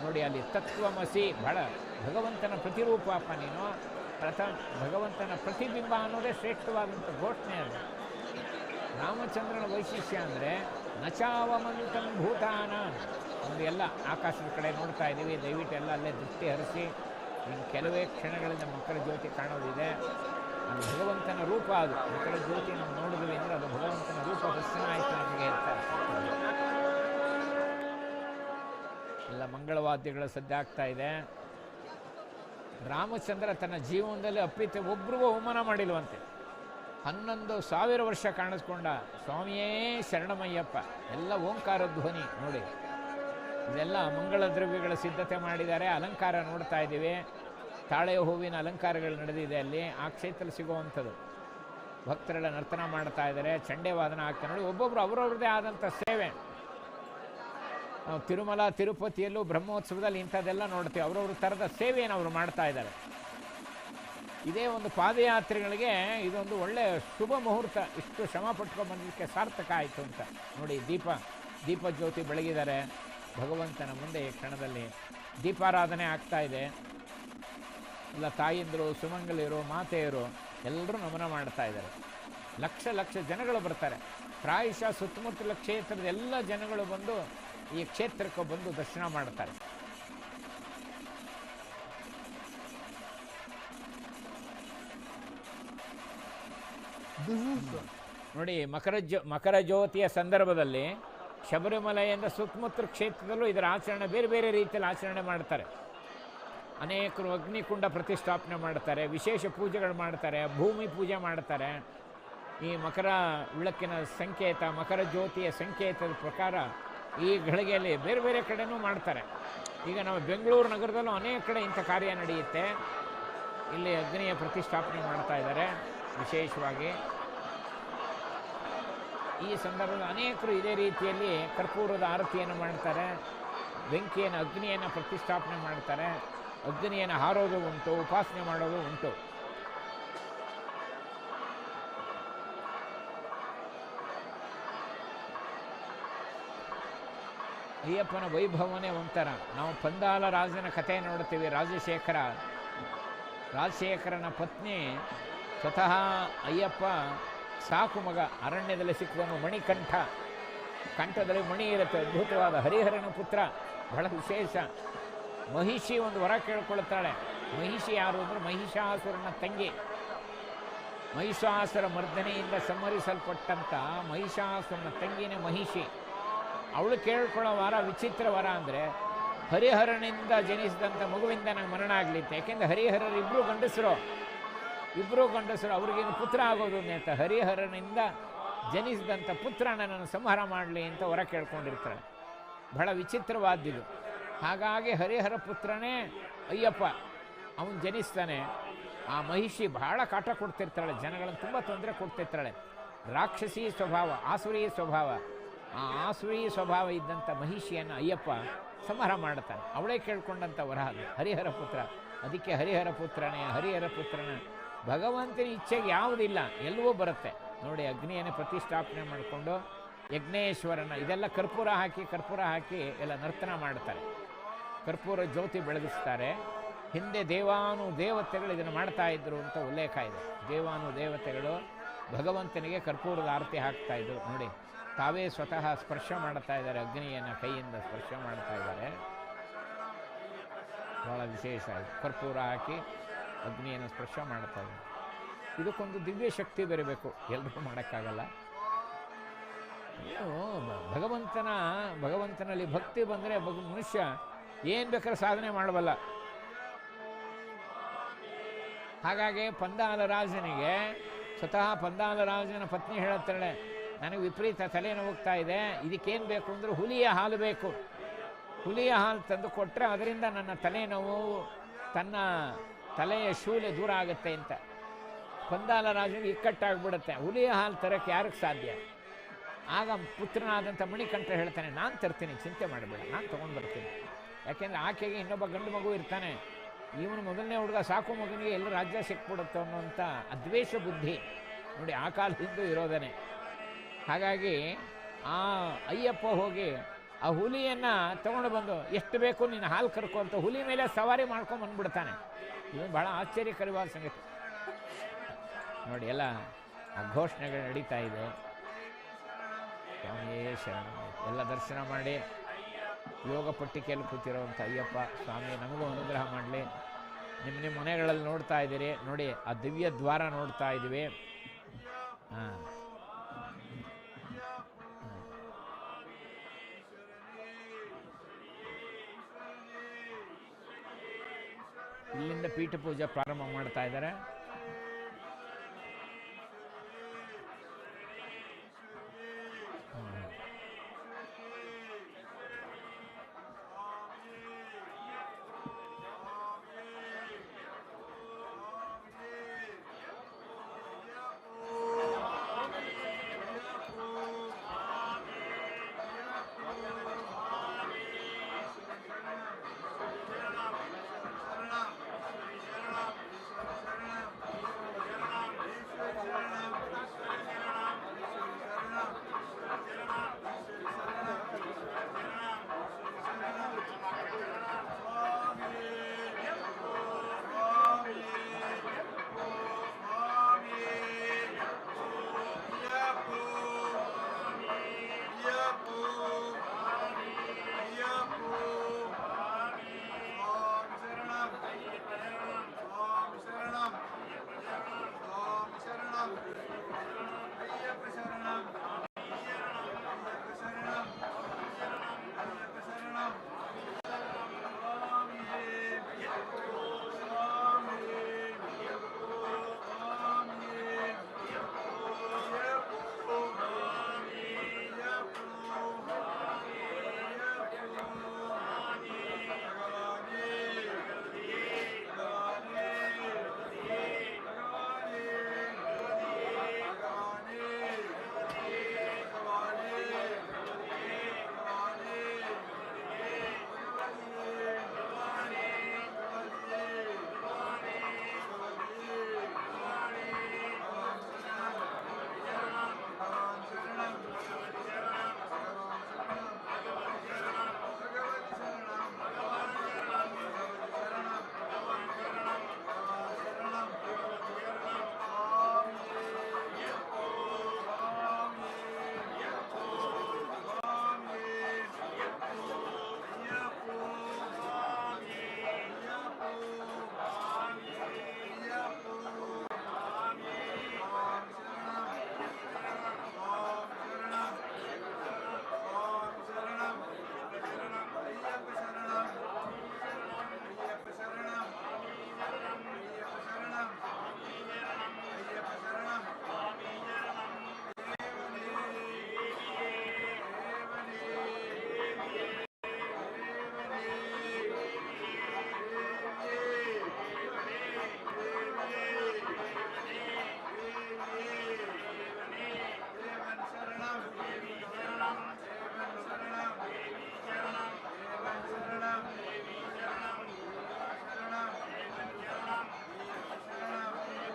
ನೋಡಿ, ಅಲ್ಲಿ ತತ್ವಮಸಿ, ಬಹಳ ಭಗವಂತನ ಪ್ರತಿರೂಪಪ್ಪ ನೀನು, ಭಗವಂತನ ಪ್ರತಿಬಿಂಬ ಅನ್ನೋದೇ ಶ್ರೇಷ್ಠವಾದಂಥ ಘೋಷಣೆ. ಅದು ರಾಮಚಂದ್ರನ ವೈಶಿಷ್ಟ್ಯ ಅಂದರೆ ನಚಾವಮಂತಂ ಭೂತಾನ. ಒಂದು ಎಲ್ಲ ಆಕಾಶದ ಕಡೆ ನೋಡ್ತಾ ಇದ್ದೀವಿ, ದಯವಿಟ್ಟು ಎಲ್ಲ ಅಲ್ಲೇ ದೃಷ್ಟಿ ಹರಿಸಿ. ಇನ್ನು ಕೆಲವೇ ಕ್ಷಣಗಳಿಂದ ಮಕರ ಜ್ಯೋತಿ ಕಾಣೋದಿದೆ, ಅದು ಭಗವಂತನ ರೂಪ. ಅದು ಮಕರ ಜ್ಯೋತಿ ನಾವು ನೋಡಿದ್ವಿ ಅಂದರೆ ಅದು ಭಗವಂತನ ರೂಪ ದರ್ಶನ ಆಯಿತು ನಮಗೆ ಹೇಳ್ತಾರೆ. ಎಲ್ಲ ಮಂಗಳವಾದ್ಯಗಳ ಸದ್ದಾಗ್ತಾ ಇದೆ. ರಾಮಚಂದ್ರ ತನ್ನ ಜೀವನದಲ್ಲಿ ಅಪ್ಪಿತೆ ಒಬ್ರಿಗೂ ಅವಮಾನ ಮಾಡಿಲ್ವಂತೆ. 11,000 ವರ್ಷ ಕಾಣಿಸ್ಕೊಂಡ ಸ್ವಾಮಿಯೇ ಶರಣಮಯ್ಯಪ್ಪ. ಎಲ್ಲ ಓಂಕಾರ ಧ್ವನಿ ನೋಡಿ. ಇದೆಲ್ಲ ಮಂಗಳ ದ್ರವ್ಯಗಳ ಸಿದ್ಧತೆ ಮಾಡಿದ್ದಾರೆ. ಅಲಂಕಾರ ನೋಡ್ತಾ ಇದ್ದೀವಿ, ತಾಳೆ ಹೂವಿನ ಅಲಂಕಾರಗಳು ನಡೆದಿದೆ ಅಲ್ಲಿ. ಆ ಕ್ಷೇತ್ರ ಸಿಗುವಂಥದ್ದು ಭಕ್ತರೆಲ್ಲ ನರ್ತನ ಮಾಡ್ತಾ ಇದ್ದಾರೆ, ಚಂಡೆ ವಾದನ ಆಗ್ತಾ ನೋಡಿ. ಒಬ್ಬೊಬ್ಬರು ಅವರವ್ರದ್ದೇ ಆದಂಥ ಸೇವೆ. ನಾವು ತಿರುಮಲ ತಿರುಪತಿಯಲ್ಲೂ ಬ್ರಹ್ಮೋತ್ಸವದಲ್ಲಿ ಇಂಥದ್ದೆಲ್ಲ ನೋಡ್ತೀವಿ. ಅವರವ್ರ ಥರದ ಸೇವೆಯನ್ನು ಅವರು ಮಾಡ್ತಾ ಇದ್ದಾರೆ. ಇದೇ ಒಂದು ಪಾದಯಾತ್ರೆಗಳಿಗೆ ಇದೊಂದು ಒಳ್ಳೆಯ ಶುಭ ಮುಹೂರ್ತ. ಇಷ್ಟು ಶ್ರಮ ಪಟ್ಕೊಂಡು ಬಂದಕ್ಕೆ ಸಾರ್ಥಕ ಆಯಿತು ಅಂತ ನೋಡಿ. ದೀಪ ಜ್ಯೋತಿ ಬೆಳಗಿದ್ದಾರೆ ಭಗವಂತನ ಮುಂದೆ. ಈ ಕ್ಷಣದಲ್ಲಿ ದೀಪಾರಾಧನೆ ಆಗ್ತಾ ಇದೆ. ಎಲ್ಲ ತಾಯಂದಿರು, ಸುಮಂಗಲಿಯರು, ಮಾತೆಯರು ಎಲ್ಲರೂ ನಮನ ಮಾಡ್ತಾ ಇದ್ದಾರೆ. ಲಕ್ಷ ಜನಗಳು ಬರ್ತಾರೆ. ಪ್ರಾಯಶಃ ಸುತ್ತಮುತ್ತಲ ಕ್ಷೇತ್ರದ ಎಲ್ಲ ಜನಗಳು ಬಂದು ಈ ಕ್ಷೇತ್ರಕ್ಕೆ ಬಂದು ದರ್ಶನ ಮಾಡ್ತಾರೆ. ನೋಡಿ, ಮಕರ ಜ್ಯೋತಿಯ ಸಂದರ್ಭದಲ್ಲಿ ಶಬರಿಮಲೆಯಿಂದ ಸುತ್ತಮುತ್ತಲ ಕ್ಷೇತ್ರದಲ್ಲೂ ಇದರ ಆಚರಣೆ ಬೇರೆ ಬೇರೆ ರೀತಿಯಲ್ಲಿ ಆಚರಣೆ ಮಾಡ್ತಾರೆ. ಅನೇಕರು ಅಗ್ನಿಕುಂಡ ಪ್ರತಿಷ್ಠಾಪನೆ ಮಾಡ್ತಾರೆ, ವಿಶೇಷ ಪೂಜೆಗಳು ಮಾಡ್ತಾರೆ, ಭೂಮಿ ಪೂಜೆ ಮಾಡ್ತಾರೆ. ಈ ಮಕರ ವಿಳಕ್ಕಿನ ಸಂಕೇತ, ಮಕರ ಜ್ಯೋತಿಯ ಸಂಕೇತದ ಪ್ರಕಾರ ಈ ಗಳಿಗೆಯಲ್ಲಿ ಬೇರೆ ಬೇರೆ ಕಡೆನೂ ಮಾಡ್ತಾರೆ. ಈಗ ನಾವು ಬೆಂಗಳೂರು ನಗರದಲ್ಲೂ ಅನೇಕ ಕಡೆ ಇಂಥ ಕಾರ್ಯ ನಡೆಯುತ್ತೆ. ಇಲ್ಲಿ ಅಗ್ನಿಯ ಪ್ರತಿಷ್ಠಾಪನೆ ಮಾಡ್ತಾ ಇದ್ದಾರೆ ವಿಶೇಷವಾಗಿ. ಈ ಸಂದರ್ಭದಲ್ಲಿ ಅನೇಕರು ಇದೇ ರೀತಿಯಲ್ಲಿ ಕರ್ಪೂರದ ಆರತಿಯನ್ನು ಮಾಡ್ತಾರೆ, ಬೆಂಕಿಯನ್ನು, ಅಗ್ನಿಯನ್ನು ಪ್ರತಿಷ್ಠಾಪನೆ ಮಾಡ್ತಾರೆ, ಅಗ್ನಿಯನ್ನು ಹಾರೋದು ಉಂಟು, ಉಪಾಸನೆ ಮಾಡೋದು ಉಂಟು. ಅಯ್ಯಪ್ಪನ ವೈಭವನೇ ಒಂಥರ. ನಾವು ಪಂದಾಲ ರಾಜನ ಕಥೆ ನೋಡ್ತೀವಿ. ರಾಜಶೇಖರನ ಪತ್ನಿ ಸ್ವತಃ ಅಯ್ಯಪ್ಪ ಸಾಕು ಮಗ, ಅರಣ್ಯದಲ್ಲಿ ಸಿಕ್ಕುವನು ಮಣಿಕಂಠ. ಕಂಠದಲ್ಲಿ ಮಣಿ ಇರುತ್ತೆ, ಅದ್ಭುತವಾದ ಹರಿಹರನ ಪುತ್ರ, ಬಹಳ ವಿಶೇಷ. ಮಹಿಷಿ ಒಂದು ವರ ಕೇಳ್ಕೊಳ್ತಾಳೆ. ಮಹಿಷಿ ಯಾರು ಅಂದರೆ ಮಹಿಷಾಸುರನ ತಂಗಿ. ಮಹಿಷಾಸುರ ಮರ್ದನೆಯಿಂದ ಸಂಹರಿಸಲ್ಪಟ್ಟಂಥ ಮಹಿಷಾಸುರನ ತಂಗಿನೇ ಮಹಿಷಿ. ಅವಳು ಕೇಳ್ಕೊಳ್ಳೋ ವರ ವಿಚಿತ್ರ ವರ ಅಂದರೆ, ಹರಿಹರನಿಂದ ಜನಿಸಿದಂಥ ಮಗುವಿಂದ ನಂಗೆ ಮರಣ ಆಗಲಿತ್ತೆ. ಯಾಕೆಂದರೆ ಹರಿಹರರಿಬ್ಬರು ಗಂಡಸರು. ಇಬ್ಬರು ಗಂಡಸರು ಅವ್ರಿಗೇನು ಪುತ್ರ ಆಗೋದು ಅಂತ ಹರಿಹರನಿಂದ ಜನಿಸಿದಂಥ ಪುತ್ರ ನನ್ನನ್ನು ಸಂಹಾರ ಮಾಡಲಿ ಅಂತ ಹೊರ ಕೇಳ್ಕೊಂಡಿರ್ತಾಳೆ. ಬಹಳ ವಿಚಿತ್ರವಾದ್ದಿದು. ಹಾಗಾಗಿ ಹರಿಹರ ಪುತ್ರನೇ ಅಯ್ಯಪ್ಪ ಅವನು ಜನಿಸ್ತಾನೆ. ಆ ಮಹಿಷಿ ಬಹಳ ಕಾಟ ಕೊಡ್ತಿರ್ತಾಳೆ, ಜನಗಳನ್ನು ತುಂಬ ತೊಂದರೆ ಕೊಡ್ತಿರ್ತಾಳೆ. ರಾಕ್ಷಸಿ ಸ್ವಭಾವ, ಆಸುರಿ ಸ್ವಭಾವ. ಆ ಆಸುರಿ ಸ್ವಭಾವ ಇದ್ದಂಥ ಮಹಿಷಿಯನ್ನು ಅಯ್ಯಪ್ಪ ಸಂಹಾರ ಮಾಡ್ತಾನೆ. ಅವಳೇ ಕೇಳ್ಕೊಂಡಂಥ ವರ ಅದು ಹರಿಹರ ಪುತ್ರ. ಅದಕ್ಕೆ ಹರಿಹರ ಪುತ್ರನ ಭಗವಂತನ ಇಚ್ಛೆಗೆ ಯಾವುದಿಲ್ಲ, ಎಲ್ಲವೂ ಬರುತ್ತೆ ನೋಡಿ. ಅಗ್ನಿಯನ್ನು ಪ್ರತಿಷ್ಠಾಪನೆ ಮಾಡಿಕೊಂಡು ಯಜ್ಞೇಶ್ವರನ ಇದೆಲ್ಲ ಕರ್ಪೂರ ಹಾಕಿ ಎಲ್ಲ ನರ್ತನ ಮಾಡ್ತಾರೆ. ಕರ್ಪೂರ ಜ್ಯೋತಿ ಬೆಳಗಿಸ್ತಾರೆ. ಹಿಂದೆ ದೇವತೆಗಳು ಇದನ್ನು ಮಾಡ್ತಾ ಇದ್ರು ಅಂತ ಉಲ್ಲೇಖ ಇದೆ. ದೇವತೆಗಳು ಭಗವಂತನಿಗೆ ಕರ್ಪೂರದ ಆರತಿ ಹಾಕ್ತಾ ಇದ್ರು ನೋಡಿ. ತಾವೇ ಸ್ವತಃ ಸ್ಪರ್ಶ ಮಾಡ್ತಾ ಇದ್ದಾರೆ, ಅಗ್ನಿಯನ್ನು ಕೈಯಿಂದ ಸ್ಪರ್ಶ ಮಾಡ್ತಾ ಇದ್ದಾರೆ. ಭಾಳ ವಿಶೇಷ ಇದು. ಕರ್ಪೂರ ಹಾಕಿ ಅಗ್ನಿಯನ್ನು ಸ್ಪರ್ಶ ಮಾಡ್ತಾ ಇದ್ದಾರೆ. ಇದಕ್ಕೊಂದು ದಿವ್ಯ ಶಕ್ತಿ ಬರಬೇಕು, ಎಲ್ಲರೂ ಮಾಡೋಕ್ಕಾಗಲ್ಲ. ಭಗವಂತನಲ್ಲಿ ಭಕ್ತಿ ಬಂದರೆ ಮನುಷ್ಯ ಏನು ಬೇಕಾದ್ರೆ ಸಾಧನೆ ಮಾಡಬಲ್ಲ. ಹಾಗಾಗಿ ಪಂದಾಲ ರಾಜನ ಪತ್ನಿ ಹೇಳುತ್ತಾಳೆ, ನನಗೆ ವಿಪರೀತ ತಲೆನೋವಾಗ್ತಾ ಇದೆ, ಇದಕ್ಕೇನು ಬೇಕು ಅಂದರೆ ಹುಲಿಯ ಹಾಲು ಬೇಕು. ಹುಲಿಯ ಹಾಲು ತಂದು ಕೊಟ್ಟರೆ ಅದರಿಂದ ನನ್ನ ತಲೆನೋವು, ತನ್ನ ತಲೆಯ ಶೂಲೆ ದೂರ ಆಗುತ್ತೆ ಅಂತ. ಪಂದಾಲ ರಾಜನಿಗೆ ಇಕ್ಕಟ್ಟಾಗ್ಬಿಡುತ್ತೆ. ಹುಲಿಯ ಹಾಲು ತರಕ್ಕೆ ಯಾರಿಗೆ ಸಾಧ್ಯ? ಆಗ ಪುತ್ರನಾದಂಥ ಮಣಿಕಂಠ ಹೇಳ್ತಾನೆ, ನಾನು ತರ್ತೀನಿ, ಚಿಂತೆ ಮಾಡಬೇಡ, ನಾನು ತೊಗೊಂಡು ಬರ್ತೀನಿ. ಯಾಕೆಂದರೆ ಆಕೆಗೆ ಇನ್ನೊಬ್ಬ ಗಂಡು ಮಗು ಇರ್ತಾನೆ. ಇವನು ಮೊದಲನೇ ಹುಡುಗ, ಸಾಕು ಮಗನಿಗೆ ಎಲ್ಲ ರಾಜ್ಯ ಸಿಕ್ಬಿಡುತ್ತೆ ಅನ್ನೋಂಥ ಅದ್ವೇಷ ಬುದ್ಧಿ ನೋಡಿ, ಆ ಕಾಲದಿಂದ ಇರೋದೇನೆ. ಹಾಗಾಗಿ ಆ ಅಯ್ಯಪ್ಪ ಹೋಗಿ ಆ ಹುಲಿಯನ್ನು ತೊಗೊಂಡು ಬಂದು, ಎಷ್ಟು ಬೇಕು ನೀನು ಹಾಲು ಕರ್ಕೊ ಅಂತ ಹುಲಿ ಮೇಲೆ ಸವಾರಿ ಮಾಡ್ಕೊಂಡು ಬಂದ್ಬಿಡ್ತಾನೆ. ಇದು ಭಾಳ ಆಶ್ಚರ್ಯಕರವಾದ ಸಂಗತಿ ನೋಡಿ. ಎಲ್ಲ ಆ ಘೋಷಣೆಗಳು ನಡೀತಾ ಇದೆ. ಸ್ವಾಮಿಯೇ ಶರಣ. ಎಲ್ಲ ದರ್ಶನ ಮಾಡಿ ಯೋಗ ಪಟ್ಟಿಕೆಯಲ್ಲಿ ಕೂತಿರೋವಂಥ ಅಯ್ಯಪ್ಪ ಸ್ವಾಮಿ ನಮಗೂ ಅನುಗ್ರಹ ಮಾಡಲಿ. ನಿಮ್ಮ ಮನೆಗಳಲ್ಲಿ ನೋಡ್ತಾ ಇದ್ದೀರಿ ನೋಡಿ, ಆ ದಿವ್ಯ ದ್ವಾರ ನೋಡ್ತಾ ಇದ್ದೀವಿ. ಹಾಂ, ಇಲ್ಲಿಂದ ಪೀಠ ಪೂಜೆ ಪ್ರಾರಂಭ ಮಾಡ್ತಾ ಇದ್ದಾರೆ.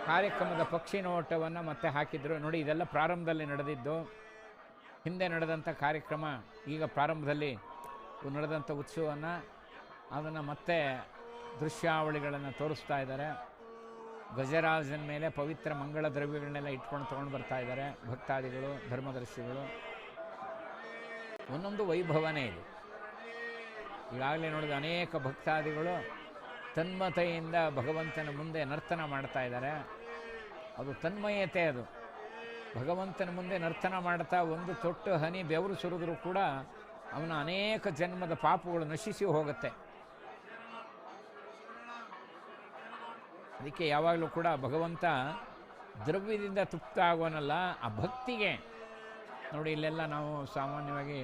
ಕಾರ್ಯಕ್ರಮದ ಪಕ್ಷಿ ನೋಟವನ್ನು ಮತ್ತೆ ಹಾಕಿದ್ರು. ನೋಡಿ, ಇದೆಲ್ಲ ಪ್ರಾರಂಭದಲ್ಲಿ ನಡೆದಿದ್ದು. ಹಿಂದೆ ನಡೆದಂಥ ಕಾರ್ಯಕ್ರಮ, ಈಗ ಪ್ರಾರಂಭದಲ್ಲಿ ನಡೆದಂಥ ಉತ್ಸವವನ್ನು ಅದನ್ನು ಮತ್ತೆ ದೃಶ್ಯಾವಳಿಗಳನ್ನು ತೋರಿಸ್ತಾ ಇದ್ದಾರೆ. ಗಜರಾಜನ ಮೇಲೆ ಪವಿತ್ರ ಮಂಗಳ ದ್ರವ್ಯಗಳನ್ನೆಲ್ಲ ಇಟ್ಕೊಂಡು ತೊಗೊಂಡು ಬರ್ತಾ ಇದ್ದಾರೆ ಭಕ್ತಾದಿಗಳು, ಧರ್ಮದರ್ಶಿಗಳು. ಒಂದೊಂದು ವೈಭವನೇ ಇದು. ಈಗಾಗಲೇ ನೋಡಿದ ಅನೇಕ ಭಕ್ತಾದಿಗಳು ತನ್ಮಯತೆಯಿಂದ ಭಗವಂತನ ಮುಂದೆ ನರ್ತನ ಮಾಡ್ತಾ ಇದ್ದಾರೆ. ಅದು ತನ್ಮಯತೆ. ಅದು ಭಗವಂತನ ಮುಂದೆ ನರ್ತನ ಮಾಡ್ತಾ ಒಂದು ತೊಟ್ಟು ಹನಿ ಬೆವರು ಸುರಿದ್ರೂ ಕೂಡ ಅವನ ಅನೇಕ ಜನ್ಮದ ಪಾಪಗಳು ನಶಿಸಿ ಹೋಗುತ್ತೆ. ಅದಕ್ಕೆ ಯಾವಾಗಲೂ ಕೂಡ ಭಗವಂತ ದ್ರವ್ಯದಿಂದ ತೃಪ್ತ ಆಗೋನಲ್ಲ, ಆ ಭಕ್ತಿಗೆ. ನೋಡಿ, ಇಲ್ಲೆಲ್ಲ ನಾವು ಸಾಮಾನ್ಯವಾಗಿ